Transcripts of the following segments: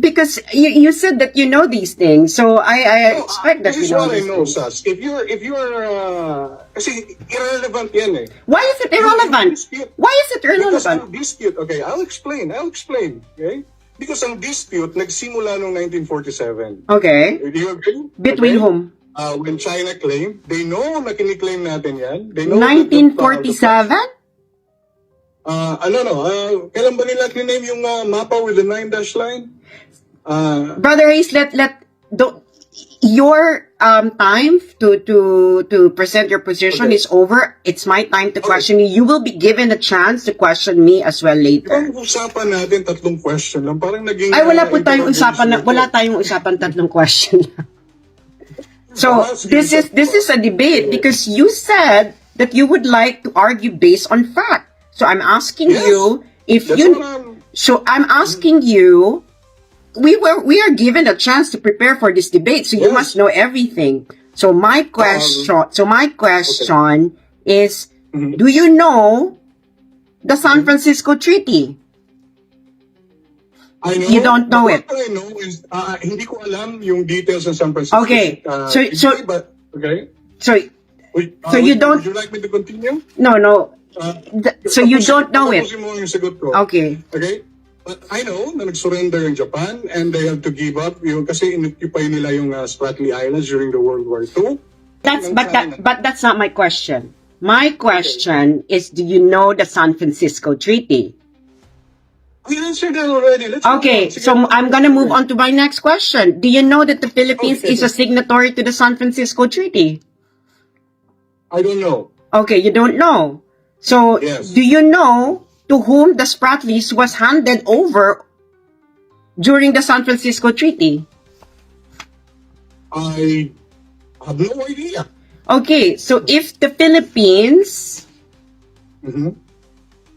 because you said that you know these things, so I expect that This you is know what I these know, things. Sas. If you're, kasi irrelevant yan eh. Why is it irrelevant? Dispute. Why is it Because irrelevant? ang dispute, okay, I'll explain, okay? Because ang dispute nagsimula noong 1947. Okay. Do you agree? Between Okay? whom? When China claimed, they know na kiniklaim natin yan. They know that 1947? Kailan ba nila claim yung mapa with the 9 dash line? Brother Hayes, your time to present your position is over. It's my time to question you. You will be given a chance to question me as well later. Ang usapan natin, 3 question lang. Parang naging... Ay, wala po tayong usapan. interrogation Wala tayong usapan 3 question. So, this is a debate because you said that you would like to argue based on fact. So, I'm asking Yes. you if That's you... what I'm- So, I'm asking you... We are given a chance to prepare for this debate, so you Yes. must know everything. So my question is, do you know the San Francisco Treaty? I know, You don't know it. What I know is, hindi ko alam yung details ng San Francisco. Okay. Okay. So you don't- Would you like me to continue? no. So you don't know it. Tapusin mo yung sagot ko. Okay. Okay? But I know na nag-surrender yung Japan and they have to give up yung kasi in-occupy nila yung Spratly Islands during the World War II. But that's not my question. My question is, do you know the San Francisco Treaty? I answered that already. Let's Okay, so I'm gonna move on to my next question. Do you know that the Philippines is a signatory to the San Francisco Treaty? I don't know. Okay, you don't know. So, Yes. do you know to whom the Spratlys was handed over during the San Francisco Treaty? I have no idea. Okay, so if the Philippines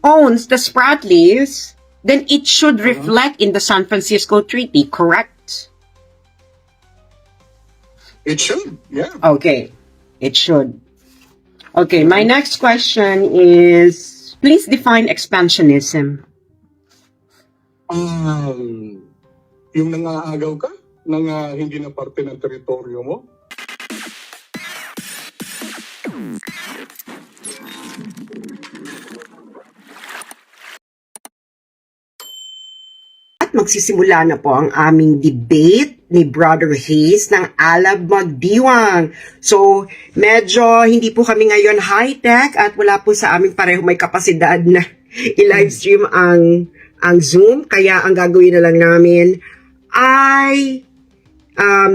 owns the Spratlys, then it should reflect in the San Francisco Treaty, correct? It should, yeah. Okay, it should. Okay, my next question is, please define expansionism. Yung nangaagaw ka ng hindi na parte ng teritoryo mo. At magsisimula na po ang aming debate ni Brother Hayes ng Alab Magdiwang. So, medyo hindi po kami ngayon high-tech at wala po sa aming pareho may kapasidad na i-livestream ang Zoom. Kaya ang gagawin na lang namin ay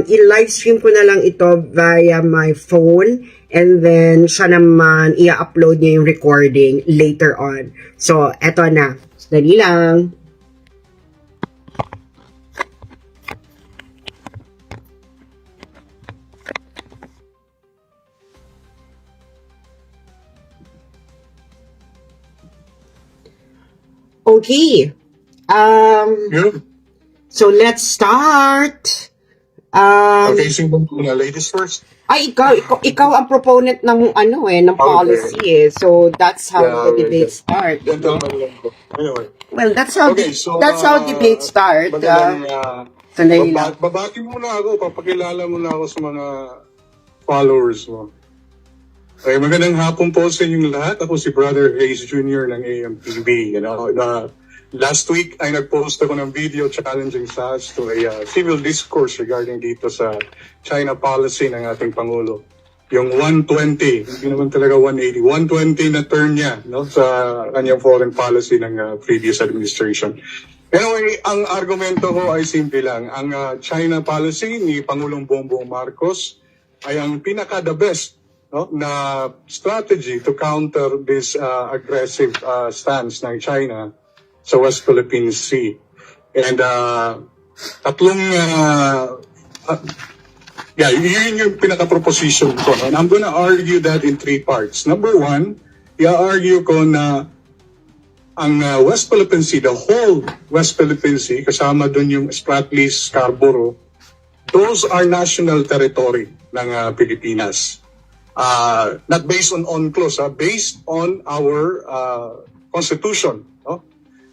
i-livestream ko na lang ito via my phone and then siya naman i-upload niya yung recording later on. So, eto na. Dali lang. Okay. Yun. So let's start. Okay, sino muna? Ladies first? Ay, ikaw ang proponent ng ng policy eh. So that's how the debate start. Gentleman lang ko. Anyway. Well, that's how debate start. Sandali lang. Babati muna ako, papakilala muna ako sa mga followers mo. Okay, magandang hapon po sa inyong lahat. Ako si Brother Hayes Jr. ng AMTV. Last week ay nag-post ako ng video challenging SAS to a civil discourse regarding dito sa China policy ng ating Pangulo. Yung 120, hindi naman talaga 180, 120 na turn niya sa kanyang foreign policy ng previous administration. Anyway, ang argumento ko ay simple lang. Ang China policy ni Pangulong Bongbong Marcos ay ang pinaka-the best na strategy to counter this aggressive stance ng China sa West Philippine Sea. And yun yung pinaka-proposition ko. And I'm gonna argue that in 3 parts. Number 1, i-argue ko na ang West Philippine Sea, the whole West Philippine Sea, kasama dun yung Spratlys, Scarborough, those are national territory ng Pilipinas. Not based on UNCLOS, based on our Constitution.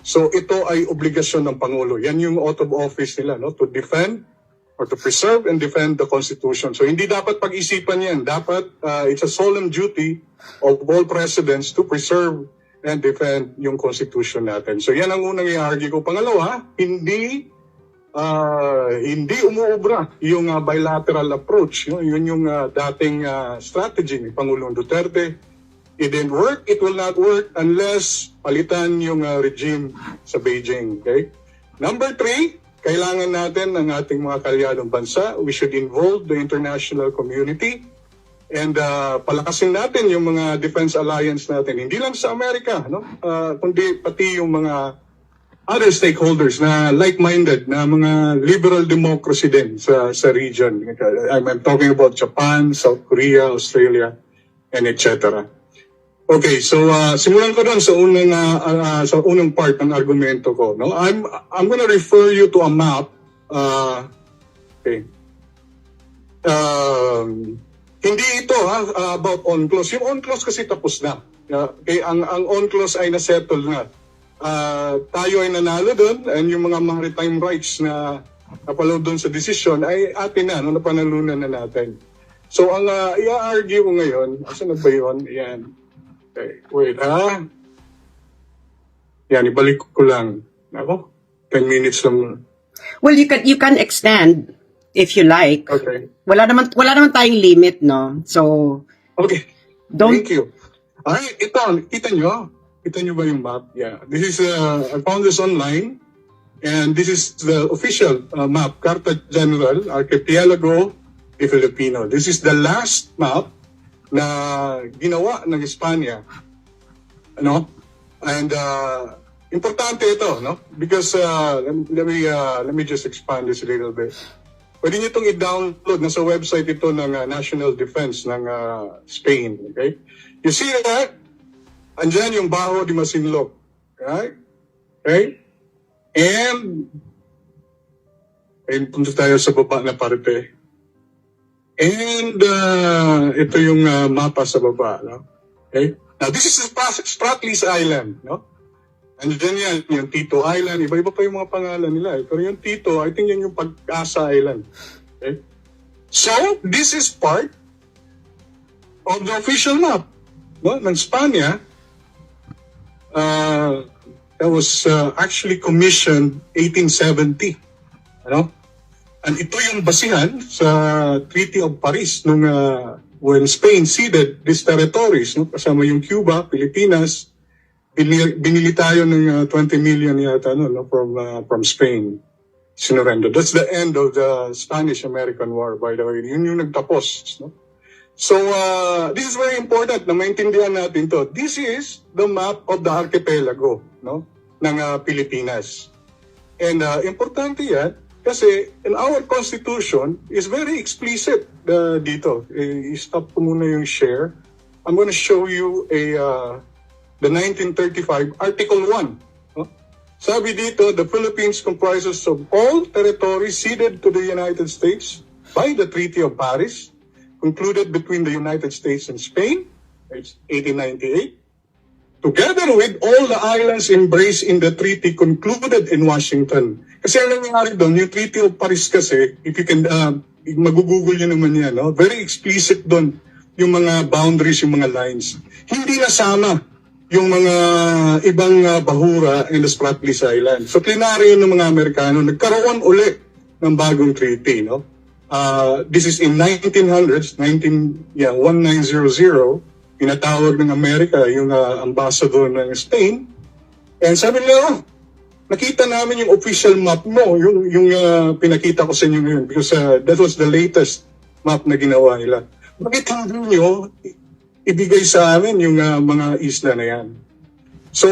So ito ay obligasyon ng Pangulo. Yan yung oath of office nila, no? To defend or to preserve and defend the Constitution. So hindi dapat pag-isipan yan. Dapat it's a solemn duty of all presidents to preserve and defend yung Constitution natin. So yan ang unang i-argue ko. Pangalawa, hindi umuubra yung bilateral approach. Yun yung dating strategy ni Pangulong Duterte. It didn't work, it will not work unless palitan yung regime sa Beijing. Okay? Number 3, kailangan natin ng ating mga kalyadong bansa. We should involve the international community and palakasin natin yung mga defense alliance natin. Hindi lang sa Amerika, no? Kundi pati yung mga other stakeholders na like-minded, na mga liberal democracy din sa region. I'm talking about Japan, South Korea, Australia, and etc. Okay, so simulan ko doon sa unang part ng argumento ko. No, I'm gonna refer you to a map. Okay. Hindi ito about UNCLOS. Yung UNCLOS kasi tapos na. Okay, ang UNCLOS ay na-settle na. Tayo ay nanalo doon, and yung mga maritime rights na napalaw doon sa decision ay atin na, napanalunan na natin. So ang i-argue ko ngayon, asan na ba yun? Yan. Okay, wait, Yan, ibalik ko lang. Ako, 10 minutes lang. Well, you can extend if you like. Okay. Wala naman tayong limit, no? So, Okay. don't... Thank you. Alright, ito, kita nyo ba yung map? Yeah. This is, I found this online, and this is the official map, Carta General, Archipelago de Filipino. This is the last map na ginawa ng Espanya, ano? And importante ito, no? Because let me just expand this a little bit. Pwede niyo itong i-download, nasa website ito ng National Defense ng Spain, okay? You see that? Andyan yung Bajo de Masinloc, right? Okay? And punta tayo sa baba na parte. And ito yung mapa sa baba, no? Okay? Now, this is Spratlys Island, no? And then yan, yung Tito Island, iba-iba pa yung mga pangalan nila. Pero yung Tito, I think yan yung Pag-asa Island. Okay? So, this is part of the official map, no? Ng Spanya. That was actually commissioned 1870, ano? And ito yung basihan sa Treaty of Paris nung when Spain ceded these territories, no? Kasama yung Cuba, Pilipinas, binili tayo ng 20 million yata no, from Spain. Sinurrender. That's the end of the Spanish-American War, by the way. Yun yung nagtapos. No? So, this is very important na maintindihan natin to. This is the map of the archipelago, no, ng Pilipinas. And importante yan, kasi in our Constitution is very explicit dito. I-stop ko muna yung share. I'm going to show you the 1935 Article 1. No? Sabi dito, the Philippines comprises of all territories ceded to the United States by the Treaty of Paris, concluded between the United States and Spain, it's 1898, together with all the islands embraced in the treaty concluded in Washington. Kasi ang nangyari doon, yung Treaty of Paris kasi, if you can, mag-google nyo naman yan, no? Very explicit doon yung mga boundaries, yung mga lines. Hindi nasama yung mga ibang bahura in the Spratlys Island. So, klinari yun ng mga Amerikano, nagkaroon uli ng bagong treaty, no? This is in 1900s, 1900, pinatawag ng Amerika yung ambassador ng Spain. And sabi nila, nakita namin yung official map mo, yung pinakita ko sa inyo ngayon because that was the latest map na ginawa nila. Bakit hindi nyo ibigay sa amin yung mga isla na yan? So,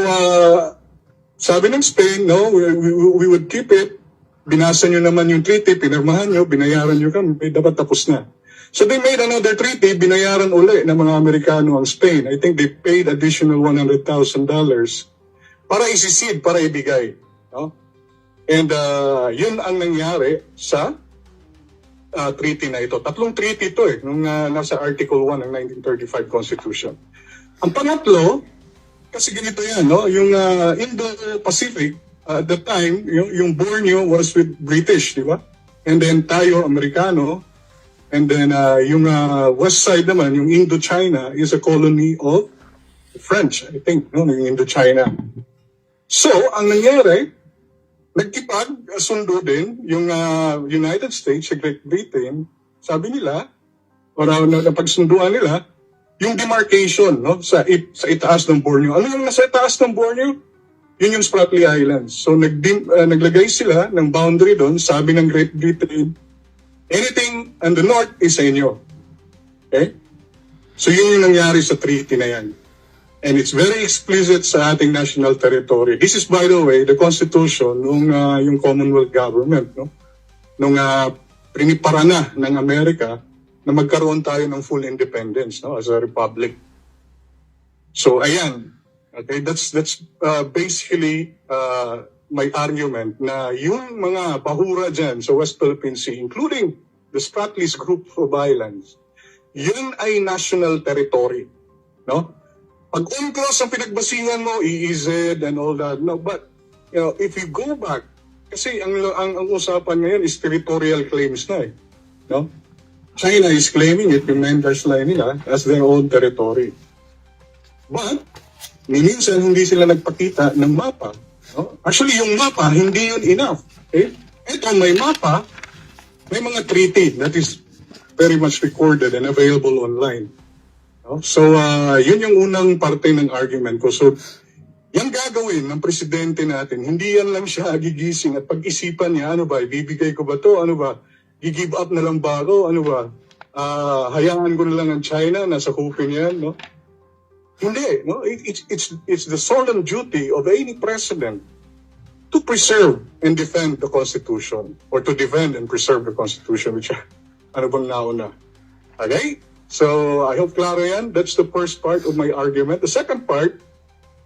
sabi ng Spain, no, we would keep it. Binasa nyo naman yung treaty, pinirmahan nyo, binayaran nyo kami, dapat tapos na. So they made another treaty, binayaran uli ng mga Amerikano ang Spain. I think they paid additional $100,000 para isisid, para ibigay. No? And yun ang nangyari sa treaty na ito. Tatlong treaty ito nung nasa Article 1 ng 1935 Constitution. Ang pangatlo, Kasi ganito yan, no? Yung Indo-Pacific, at that time, yung Borneo was with British, di ba? And then tayo, Amerikano, and then yung west side naman, yung Indochina, is a colony of French, I think, no? Yung Indochina. So, ang nangyari, nagkipag-sundo din yung United States, Great Britain, sabi nila, o napagsunduan nila, yung demarcation, no, sa itaas ng Borneo. Ano yung nasa itaas ng Borneo? Yun yung Spratly Islands. So naglagay sila ng boundary doon, sabi ng Great Britain, anything on the north is sa inyo. Okay? So yun yung nangyari sa treaty na yan. And it's very explicit sa ating national territory. This is, by the way, the constitution nung yung Commonwealth government, no? Nung pinipara na ng Amerika na magkaroon tayo ng full independence, no, as a republic. So ayan, okay, that's basically my argument na yung mga bahura dyan sa West Philippine Sea, including the Spratlys group of islands, yun ay national territory, no? Pag UNCLOS ang pinagbasingan mo, EEZ and all that, no, but you know, if you go back, kasi ang usapan ngayon is territorial claims na, no? China is claiming it, yung 9-dash line nila, as their own territory. But, minsan hindi sila nagpakita ng mapa. No? Actually, yung mapa, hindi yun enough. Okay? Ito, may mapa, may mga treaty that is very much recorded and available online. No? So, yun yung unang parte ng argument ko. So, yung gagawin ng presidente natin, hindi yan lang siya gigising at pag-isipan niya, ano ba, ibibigay ko ba to, ano ba, i-give up na lang ba ako? Ano ba? Hayaan ko na lang ang China, nasa kupin yan, no? Hindi, no? It's the solemn duty of any president to preserve and defend the Constitution, or to defend and preserve the Constitution, which ano bang nauna? Okay? So, I hope klaro yan. That's the first part of my argument. The second part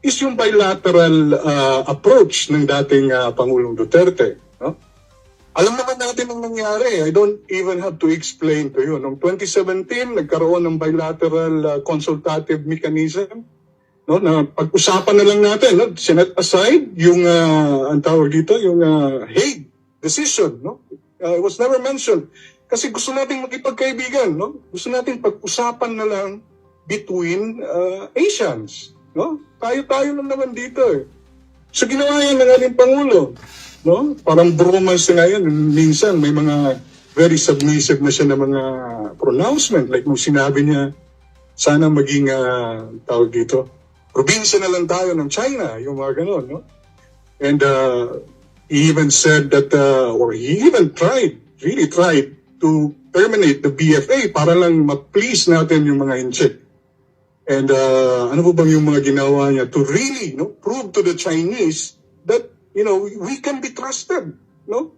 is yung bilateral approach ng dating Pangulong Duterte, no? Alam naman natin ang nangyari. I don't even have to explain to you. Noong 2017, nagkaroon ng bilateral consultative mechanism. No, na pag-usapan na lang natin, no? Set aside yung, ang tawag dito, yung Hague decision. No? It was never mentioned. Kasi gusto natin makipagkaibigan. No? Gusto natin pag-usapan na lang between Asians. No? Tayo-tayo lang naman dito. So ginawa yan ng ating Pangulo. No? Parang bromance na yan. Minsan may mga very submissive na siya na mga pronouncement. Like nung sinabi niya, sana maging, tawag dito, probinsya na lang tayo ng China. Yung mga ganon, no? And he even said that, or he even really tried to terminate the BFA para lang ma-please natin yung mga Inchik. And ano po bang yung mga ginawa niya to really, no, prove to the Chinese that, you know, we can be trusted, no?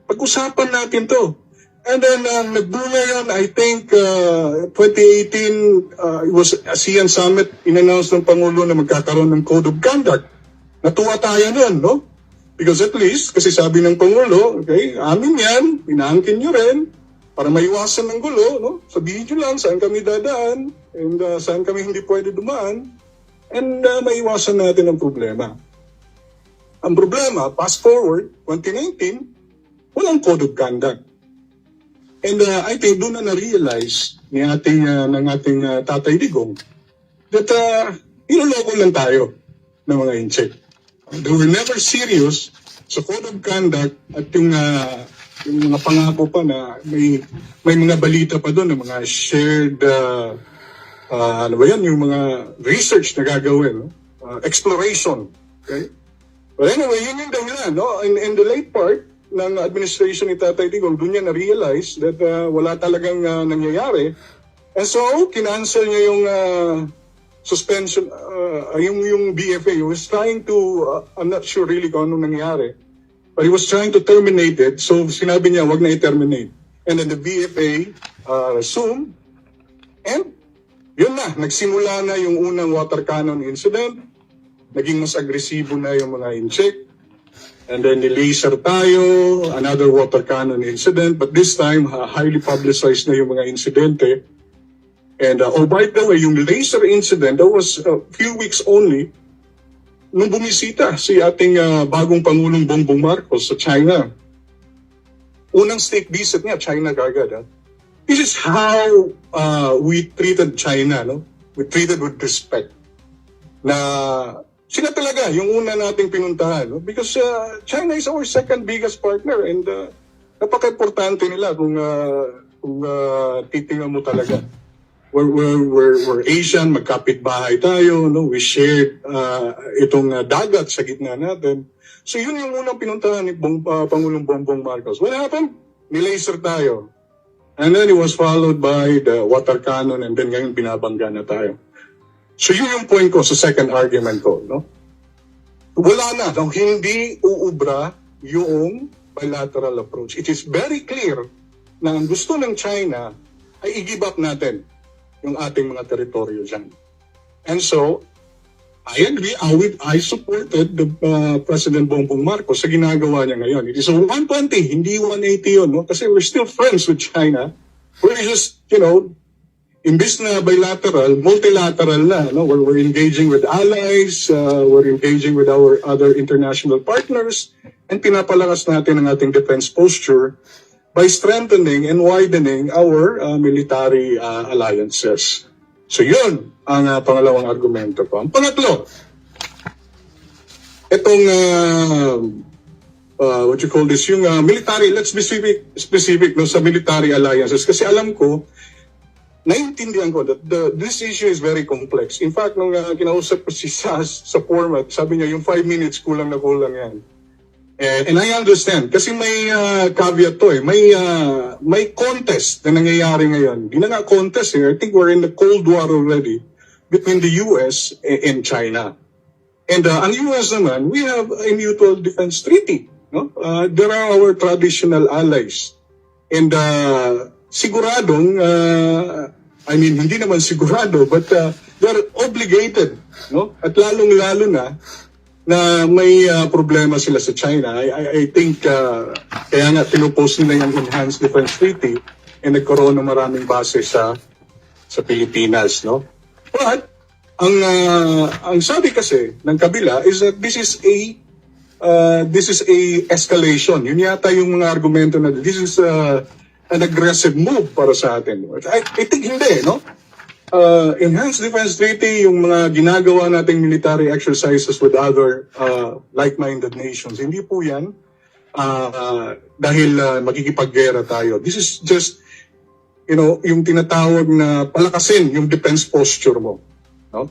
Pag-usapan natin to. And then, nagbunga yan, I think, 2018, it was ASEAN Summit, in-announce ng Pangulo na magkakaroon ng Code of Conduct. Natuwa tayo nun, no? Because at least, kasi sabi ng Pangulo, okay, amin yan, inaangkin nyo rin, para maiwasan ng gulo, no? Sabihin nyo lang saan kami dadaan, and saan kami hindi pwede dumaan, and maiwasan natin ang problema. Ang problema, fast forward, 2019, walang Code of Conduct. And I think doon na na-realize ng ating Tatay Digong that inuloko lang tayo ng mga Inchik. They were never serious sa Code of Conduct at yung mga pangako pa na may mga balita pa doon ng mga shared, ano ba yan, yung mga research na gagawin, no? Exploration. Okay? But anyway, yun yung dahilan, no? In the late part ng administration ni Tatay Digong, doon niya na-realize that wala talagang nangyayari. And so, kinancel niya yung suspension, yung BFA. He was trying to, I'm not sure really kung anong nangyari, but he was trying to terminate it. So, sinabi niya, wag na i-terminate. And then the BFA resumed. And, yun na, nagsimula na yung unang water cannon incident. Naging mas agresibo na yung mga Inchik. And then nilaser tayo, another water cannon incident. But this time, highly publicized na yung mga insidente. And oh, by the way, yung laser incident, that was a few weeks only nung bumisita si ating bagong Pangulong Bongbong Marcos sa China. Unang state visit niya, China kagad. Ha? This is how we treated China, no? We treated with respect. Na sila talaga yung una nating pinuntahan, no? Because China is our second biggest partner and napaka-importante nila kung titingnan mo talaga. We're Asian, magkapit-bahay tayo, no? We shared itong dagat sa gitna natin. So yun yung unang pinuntahan ni Pangulong Bongbong Marcos. What happened? Nilaser tayo. And then it was followed by the water cannon and then ngayon binabangga na tayo. So yun yung point ko sa second argument ko, no? Wala na, no? Hindi uubra yung bilateral approach. It is very clear na ang gusto ng China ay i-give up natin yung ating mga teritoryo dyan. And so, I agree, I supported the President Bongbong Marcos sa ginagawa niya ngayon. It is a 120, hindi 180 yun, no? Kasi we're still friends with China. We're just, imbis na bilateral, multilateral na, no? We're engaging with allies, we're engaging with our other international partners, and pinapalakas natin ang ating defense posture by strengthening and widening our military alliances. So yun ang pangalawang argumento ko. Ang pangatlo, itong what you call this, yung military, let's be specific no, sa military alliances. Kasi alam ko, naiintindihan ko that this issue is very complex. In fact, nung kinausap ko si Sas sa format, sabi niya yung 5 minutes kulang na kulang yan. And I understand, kasi may caveat to eh. May contest na nangyayari ngayon. Di na nga contest eh. I think we're in the Cold War already between the US and China. And ang US naman, we have a mutual defense treaty. No? There are our traditional allies. And siguradong, hindi naman sigurado, but they're obligated. No? At lalong-lalo na may problema sila sa China. I think kaya nga pinupost nila yung Enhanced Defense Treaty and nagkaroon ng maraming base sa Pilipinas, no? But ang sabi kasi ng kabila is that this is a escalation. Yun yata yung mga argumento na this is an aggressive move para sa atin. I think hindi, no? Enhanced Defense Treaty, yung mga ginagawa nating military exercises with other like-minded nations, hindi po yan dahil makikipaggera tayo. This is just, yung tinatawag na palakasin yung defense posture mo. No?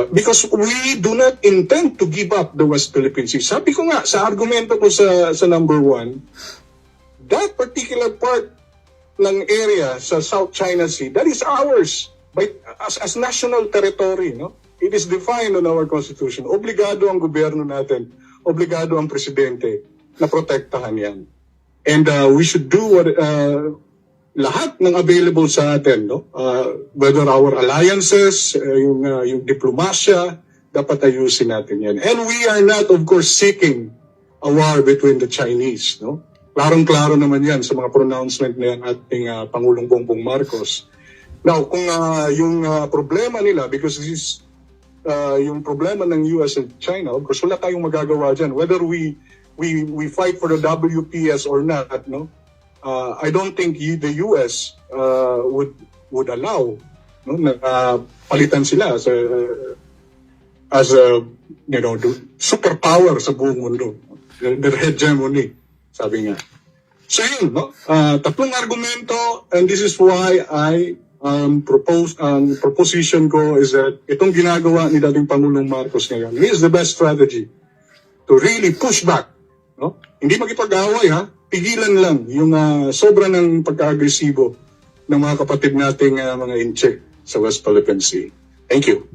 Because we do not intend to give up the West Philippine Sea. Sabi ko nga, sa argumento ko sa number 1, that particular part ng area sa South China Sea, that is ours as national territory, no? It is defined on our constitution. Obligado ang gobyerno natin, obligado ang presidente na protektahan yan. And we should do what lahat ng available sa atin, no? Whether our alliances, yung diplomasya, dapat ayusin natin yan. And we are not, of course, seeking a war between the Chinese, no? Klarong-klaro naman yan sa mga pronouncement na yan ating Pangulong Bongbong Marcos. Now, kung yung problema nila, because this is yung problema ng US and China, of course, wala tayong magagawa dyan. Whether we fight for the WPS or not, no? I don't think the US would allow, no, na palitan sila as a superpower sa buong mundo. Their hegemony. Sabi nga. So yun, no? Tatlong argumento, and this is why I proposition ko is that itong ginagawa ni dating Pangulong Marcos ngayon is the best strategy to really push back. No? Hindi makipag-away, ha? Pigilan lang yung sobra ng pagka-agresibo ng mga kapatid nating mga inche sa West Philippine Sea. Thank you.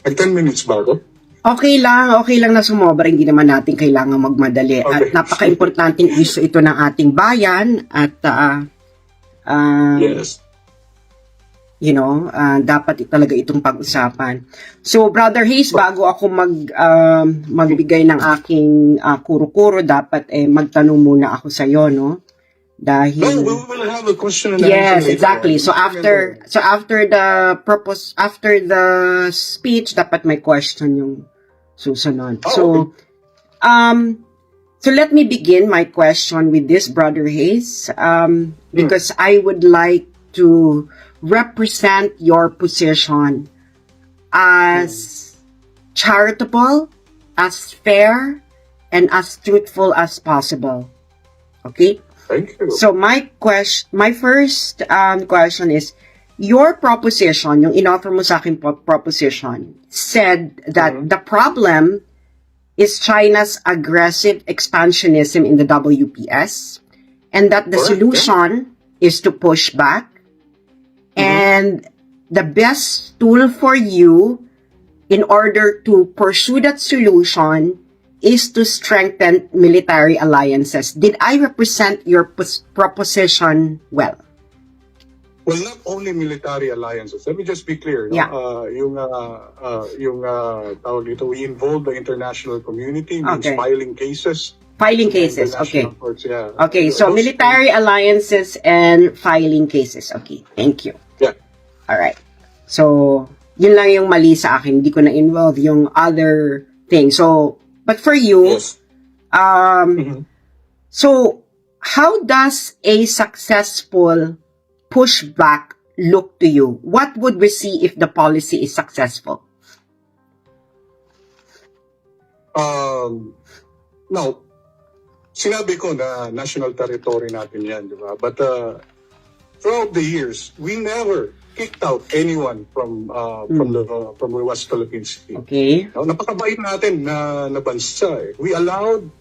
Like 10 minutes ba ako? Okay lang na sumobra, hindi naman natin kailangan magmadali. Okay. At napaka-importanting issue ito ng ating bayan at Yes. Dapat talaga itong pag-usapan. So, Brother Hayes, bago ako magbigay ng aking kuro-kuro, dapat magtanong muna ako sa iyo, no? No, we Dahil will have a question and answer yes, later exactly. on. So after the speech, dapat may question yung susunod. Oh, So so let me begin my question with this, Brother Hayes, because I would like to represent your position as charitable, as fair, and as truthful as possible. Okay? Thank you. So my first question is, your proposition, yung inoffer mo sa akin proposition, said that the problem is China's aggressive expansionism in the WPS, and that the Correct, solution is to push back, and the best tool for you in order to pursue that solution is to strengthen military alliances. Did I represent your proposition well? Well, not only military alliances. Let me just be clear. No? Yeah. Tawag dito, we involve the international community, means Okay. filing cases. Filing in cases, international okay. courts, yeah. Okay, so Those- military alliances and filing cases. Okay, thank you. Yeah. Alright. So, yun lang yung mali sa akin. Hindi ko na-involve yung other thing. So, but for you, Yes. so, how does a successful pushback look to you? What would we see if the policy is successful? Now, sinabi ko na national territory natin yan, di ba? But throughout the years, we never kicked out anyone from the West Philippine Sea. Okay. No, napakabait natin na bansa eh. We allowed,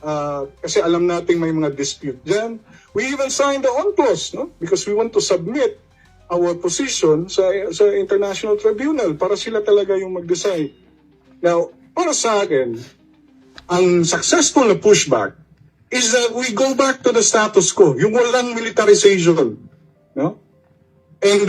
kasi alam natin may mga dispute dyan. We even signed the UNCLOS, no? Because we want to submit our position sa International Tribunal para sila talaga yung mag-decide. Now, para sa akin, ang successful na pushback is that we go back to the status quo, yung walang militarization, no? And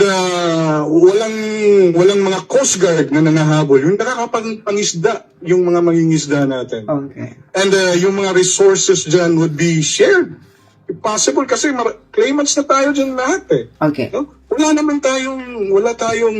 walang mga Coast Guard na nangahabol, yung nakakapangisda yung mga mangingisda natin. Okay. And yung mga resources dyan would be shared. If possible, kasi claimants na tayo dyan lahat eh. Okay. No? Wala tayong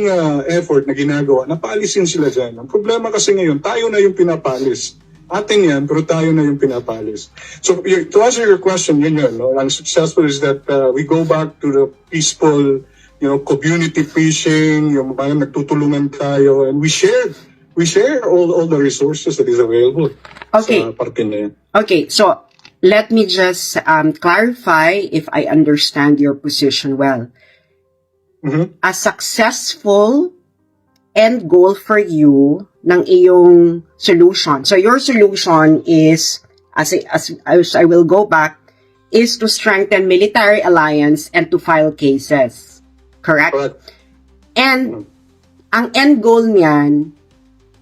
effort na ginagawa. Napaalisin sila dyan. Ang problema kasi ngayon, tayo na yung pinapalis. Atin yan, pero tayo na yung pinapalis. So, to answer your question, yun. No? Ang successful is that we go back to the peaceful, community fishing, yung mga nagtutulungan tayo, and we share all the resources that is available. Okay. Sa parte na yan. Okay, so let me just clarify if I understand your position well. A successful end goal for you ng iyong solution. So your solution is, as I will go back, is to strengthen military alliance and to file cases. Correct? Correct. And ang end goal niyan,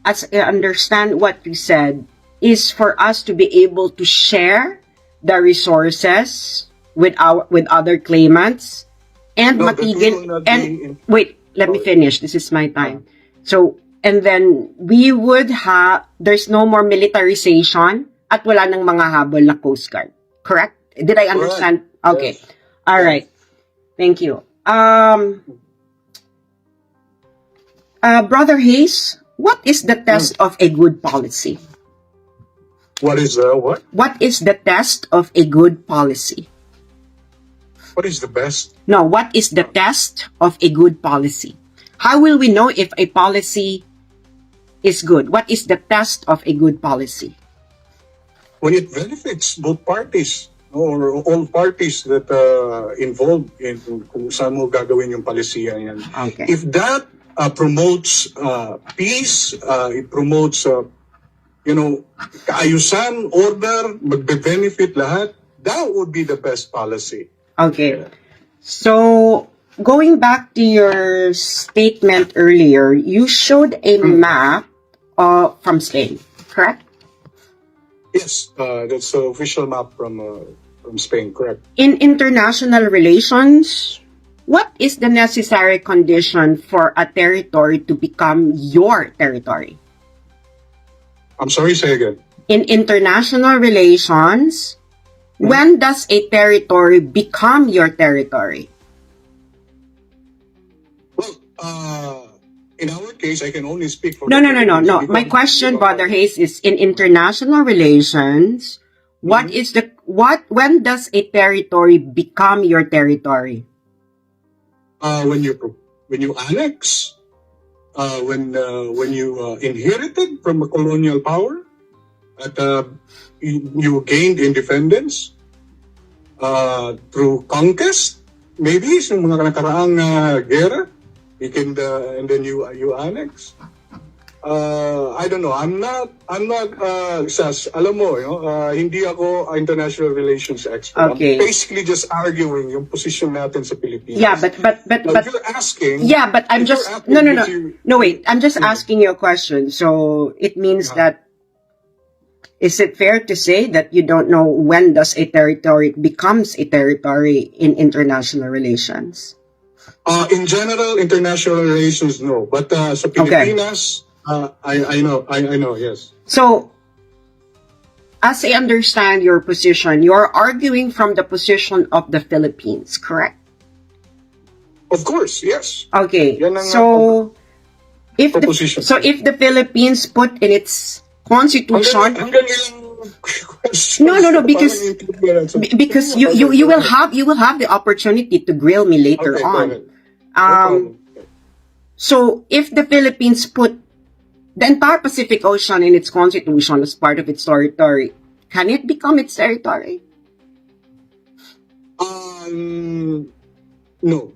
as I understand what you said, is for us to be able to share the resources with other claimants and No, that matigil will not and be wait, let me finish. This is my time. So, and then we would have, there's no more militarization at wala nang mga habol na Coast Guard. Correct? Did I understand? Okay. Yes. All right. Thank you. Brother Hayes, what is the test of a good policy? What is the what? What is the test of a good policy? What is the best? No, what is the test of a good policy? How will we know if a policy is good? What is the test of a good policy? When it benefits both parties or all parties that involved in kung saan mo gagawin yung palisiyan yan. Okay. If that promotes peace, it promotes kaayusan, order, magbe-benefit lahat, that would be the best policy. Okay. So, going back to your statement earlier, you showed a map from Spain, correct? Yes, that's the official map from Spain, correct. In international relations, what is the necessary condition for a territory to become your territory? I'm sorry, say again. In international relations, When does a territory become your territory? Well, in our case, I can only speak for No. the Philippines My because- question, Brother Hayes, is in international relations, what is the when does a territory become your territory? when you annex, when you inherited from a colonial power, at you gained independence through conquest, maybe sa mga nakaraang gera, you can and then you annex. I don't know. I'm not alam mo, hindi ako international relations expert. Okay. I'm basically just arguing yung position natin sa Pilipinas. Yeah, but Now, if you're asking, yeah, but I'm if you're just asking if you- no wait. I'm just asking you a question. So it means that is it fair to say that you don't know when does a territory becomes a territory in international relations? In general, international relations, no. But sa Pilipinas, I know, yes. So, as I understand your position, you're arguing from the position of the Philippines, correct? Of course, yes. Okay. Yan ang, So, if proposition. if the Philippines put in its constitution, Hanggang ilang questions. No, because because you will have have the opportunity to grill me later on. So if the Philippines put the entire Pacific Ocean in its constitution as part of its territory, can it become its territory? No.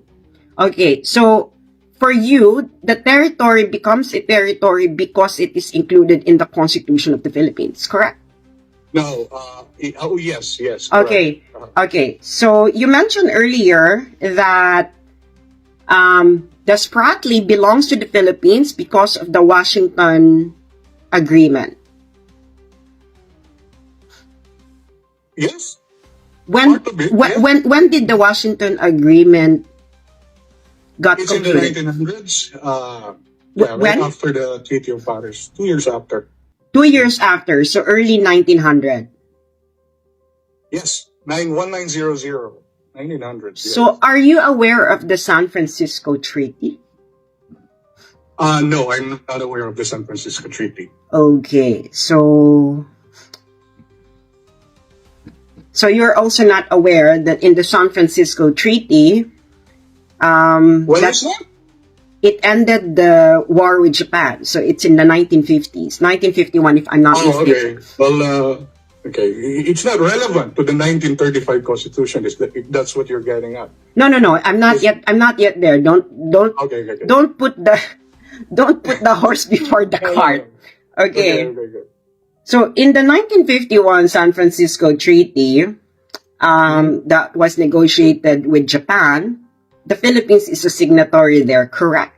Okay, so for you, the territory becomes a territory because it is included in the Constitution of the Philippines, correct? No. Yes. Okay. Correct. Okay. So you mentioned earlier that the Spratly belongs to the Philippines because of the Washington Agreement. Yes. When Part of it, yeah. when did the Washington Agreement got It's in the concluded? 1900s. When? Right after the Treaty of Paris. 2 years after. 2 years after, so early 1900. Yes. 1900. 1900. Yes. So are you aware of the San Francisco Treaty? No, I'm not aware of the San Francisco Treaty. Okay, so you're also not aware that in the San Francisco Treaty, Well, that it's not. it ended the war with Japan. So it's in the 1950s, 1951, if I'm not Oh, mistaken. okay. Well, okay. It's not relevant to the 1935 Constitution. That's what you're getting at. No. I'm not yet there. Don't Okay. don't put the horse before the cart. Okay. Okay. So in the 1951 San Francisco Treaty, that was negotiated with Japan, the Philippines is a signatory there, correct?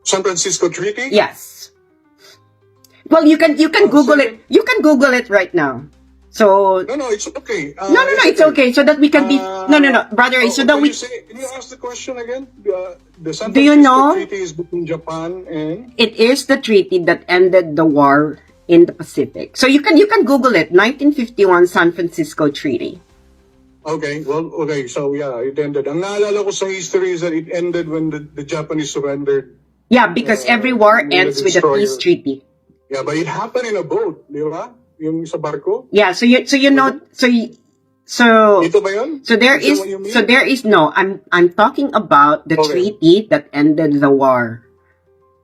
San Francisco Treaty? Yes. Well, you can Google it. You can Google it right now. So No, it's okay. no, it's okay. So that we can be no, brother. So that we Can you ask the question again? The San Do you Francisco know- Treaty is between Japan and... it is the treaty that ended the war in the Pacific. So you can Google it. 1951 San Francisco Treaty. Okay, so yeah, it ended. Ang naalala ko sa history is that it ended when the Japanese surrendered. Yeah, because every war the ends with a destroyer. peace treaty. Yeah, but it happened in a boat, di ba? Yung sa barko. Yeah, so you know so Ito ba yun? So there Is is that what you mean? so there is no I'm talking about the Okay. treaty that ended the war.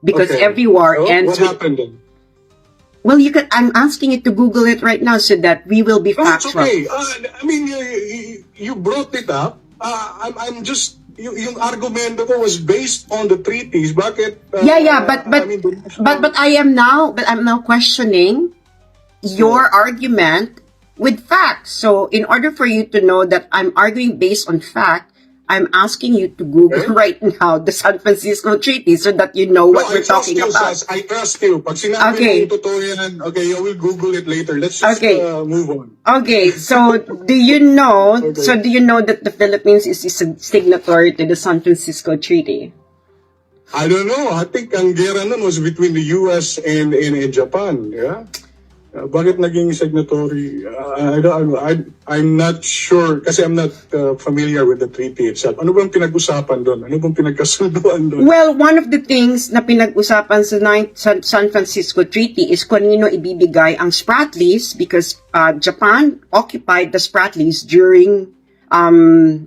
Because Okay. every war So, ends what with happened then? well I'm asking you to Google it right now so that we will be No, it's factual. okay. I mean, you brought it up. I'm just yung argumento ko was based on the treaties. Bakit? Yeah, but I mean, I'm now questioning your argument with facts. So in order for you to know that I'm arguing based on fact, I'm asking you to Google Okay. right now the San Francisco Treaty so that you know what No, we're talking about. I trust you. Pag sinabi Okay. mo totoo yan, okay, you will Google it later. Let's just Okay. move on. Okay, so do you know Okay. that the Philippines is a signatory to the San Francisco Treaty? I don't know. I think ang gera nun was between the US and Japan. Yeah. Bakit naging signatory? I'm not sure kasi I'm not familiar with the treaty itself. Ano bang pinag-usapan doon? Ano bang pinagkasunduan doon? Well, one of the things na pinag-usapan sa San Francisco Treaty is kanino ibibigay ang Spratlys because Japan occupied the Spratlys during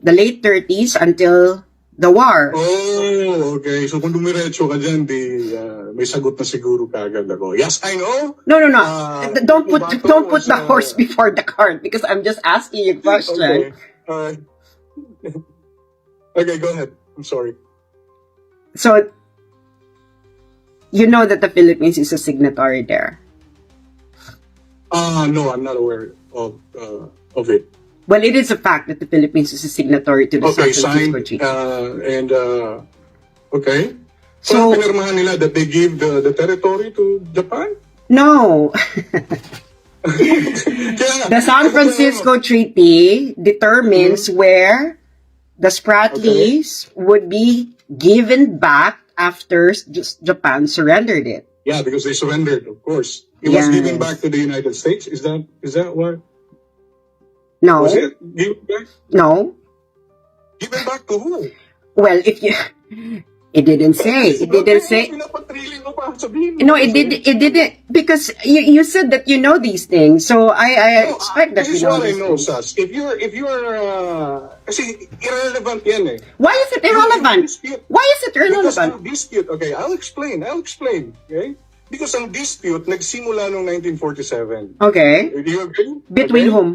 the late 30s until the war. Oh, okay. So kung dumiretso ka dyan, may sagot na siguro kagad ako. Yes, I know. No. Don't Bato put the sa- horse before the cart because I'm just asking you a question. Okay. Okay, go ahead. I'm sorry. So, you know that the Philippines is a signatory there. No, I'm not aware of it. Well, it is a fact that the Philippines is a signatory to the Okay, San Francisco signed. Treaty. Okay. So- So, pinirmahan nila that they give the territory to Japan? No. Kaya, The San Francisco Treaty determines where the Spratlys would be given back after Japan surrendered it. Yeah, because they surrendered, of course. It was Yes. given back to the United States. Is that what? No. Was it? Given back? No. Given back to who? Well, if you... It didn't say. It didn't say... Pinapatriling mo pa, sabihin mo. No, it didn't, because you said that you know these things, so I expect that This you is know what I these know, things. Sas. If you're, kasi irrelevant yan eh. Why is it irrelevant? Why is it Because irrelevant? ang dispute, okay, I'll explain, okay? Because ang dispute nagsimula noong 1947. Okay. Do you agree? Between Okay? whom?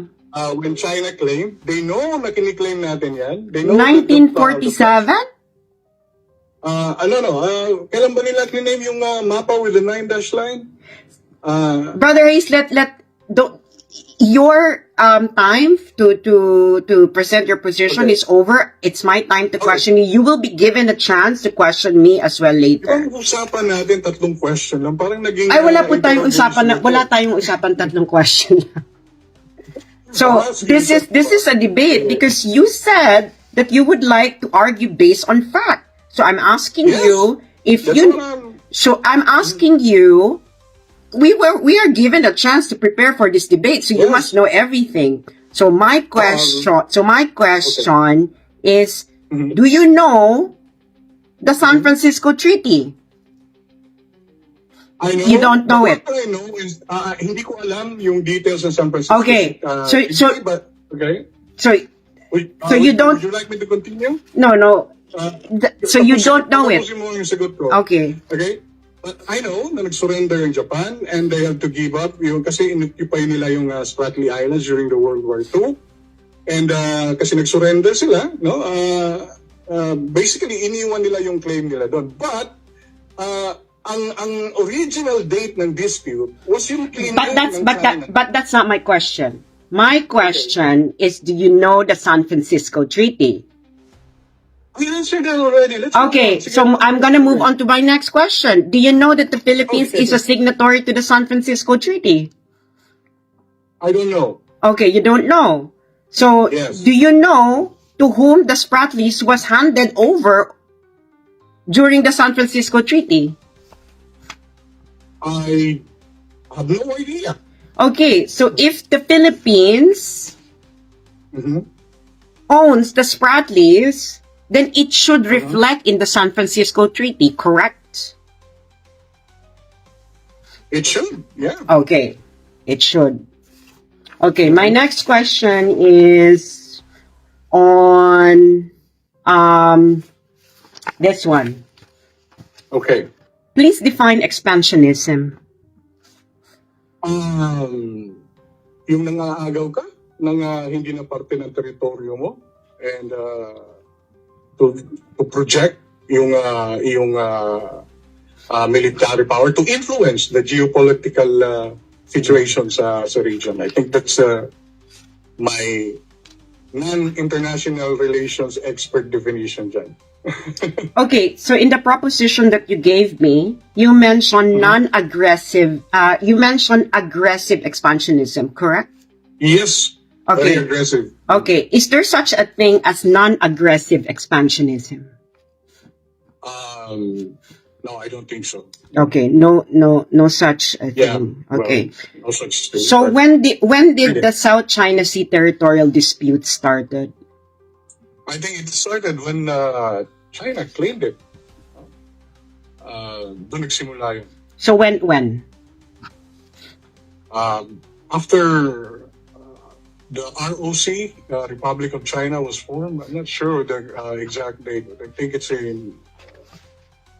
When China claimed, they know na kiniklaim natin yan. They know that 1947? kailan ba nila kiname yung mapa with the 9 dash line? Brother Hayes, your time to present your position Okay. is over. It's my time to question you. You will be given a chance to question me as well later. Ang usapan natin, 3 question lang. Parang naging... Ay, wala po tayong interrogation usapan, wala tayong usapan 3 question. So, this is a debate because you said that you would like to argue based on fact. So I'm asking Yes. you if That's you. what I'm- So I'm asking you. We are given a chance to prepare for this debate, so you Yes. must know everything. So my question. Is: Mhm. Do you know the San Francisco Treaty? I know, You don't know it. What I know is, hindi ko alam yung details ng San Francisco. Okay. So- okay. So So you don't- Would you like me to continue? no. So you don't know it. Tapusin mo yung sagot ko. Okay. Okay? But I know na nag-surrender yung Japan and they have to give up yung kasi in-occupy nila yung Spratly Islands during the World War II. And kasi nag-surrender sila, no? Basically iniwan nila yung claim nila doon. But ang original date ng dispute was yung claim But China. that's not my question. My question is: Do you know the San Francisco Treaty? We answered that already. Let's Okay, move on. so I'm gonna move on to my next question. Do you know that the Philippines Okay. is a signatory to the San Francisco Treaty? I don't know. Okay, you don't know. So, Yes. do you know to whom the Spratlys was handed over during the San Francisco Treaty? I have no idea. Okay, so if the Philippines Mhm. owns the Spratlys, then it should reflect in the San Francisco Treaty, correct? It should, yeah. Okay, it should. Okay, my next question is on this one. Okay. Please define expansionism. Yung nangaagaw ka ng hindi na parte ng teritoryo mo and to project yung military power to influence the geopolitical situation sa region. I think that's my non-international relations expert definition dyan. Okay, so in the proposition that you gave me, you mentioned non-aggressive, you mentioned aggressive expansionism, correct? Yes, Okay. very aggressive. Okay, is there such a thing as non-aggressive expansionism? No, I don't think so. Okay, no such Yeah. thing. Okay. Well, no such thing. So but when did the South China Sea territorial dispute started? I think it started when China claimed it. Doon nagsimula yun. So when? After the ROC, Republic of China, was formed, I'm not sure the exact date, but I think it's in.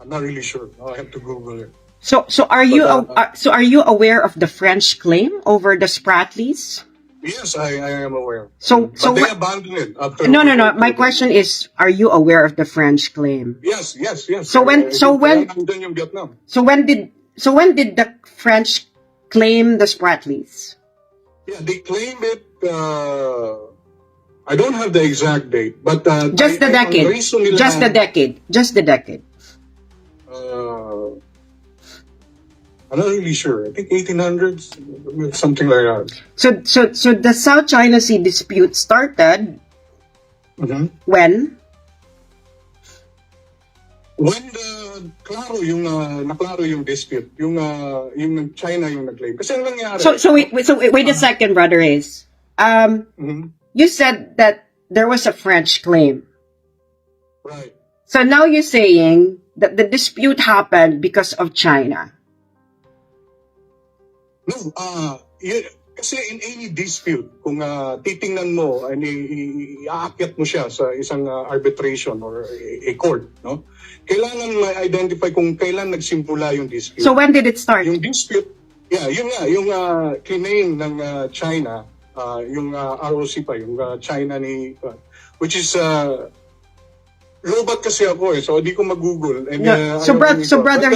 I'm not really sure. I have to Google it. So are you But, so are you aware of the French claim over the Spratlys? Yes, I am aware. So But they what- abandoned it after. No. My question is, are you aware of the French claim? Yes. So when- so when- Nandun yung Vietnam. So when did the French claim the Spratlys? Yeah, they claimed it. I don't have the exact date, but Just the ang decade. reason nila- Just the decade. Just the decade. I'm not really sure. I think 1800s, something like that. So the South China Sea dispute started Mhm. when? When klaro yung naklaro yung dispute, yung China yung nag-claim. Kasi ang nangyari. So wait a second, Brother Ace. Mhm. You said that there was a French claim. Right. So now you're saying that the dispute happened because of China. No, kasi in any dispute, kung titingnan mo, iaakyat mo siya sa isang arbitration or a court, no? Kailangan ma-identify kung kailan nagsimula yung dispute. So when did it start? Yung dispute, yun nga, yung claim ng China, yung ROC pa, yung China ni, which is, robot kasi ako so di ko mag-google. And, No, so brother,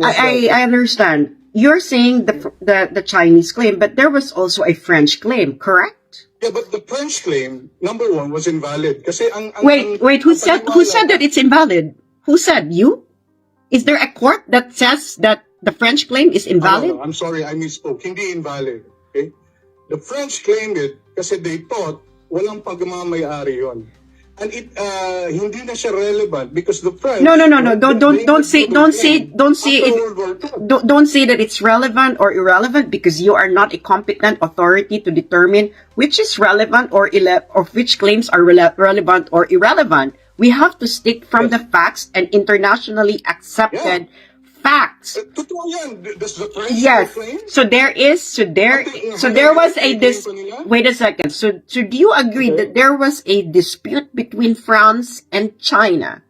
I understand. You're saying the Chinese claim, but there was also a French claim, correct? Yeah, but the French claim, number one, was invalid. Kasi Wait, who said that it's invalid? Who said? You? Is there a court that says that the French claim is invalid? No, I'm sorry, I misspoke. Hindi invalid. Okay? The French claimed it kasi they thought walang pagmamayari yon. And it hindi na siya relevant because the French. No. Don't say that it's relevant or irrelevant because you are not a competent authority to determine which is relevant or which claims are relevant or irrelevant. We have to stick from the facts and internationally accepted facts. Totoo yan. Does the French Yes. claim? So there was a wait a second. So do you agree that there was a dispute between France and China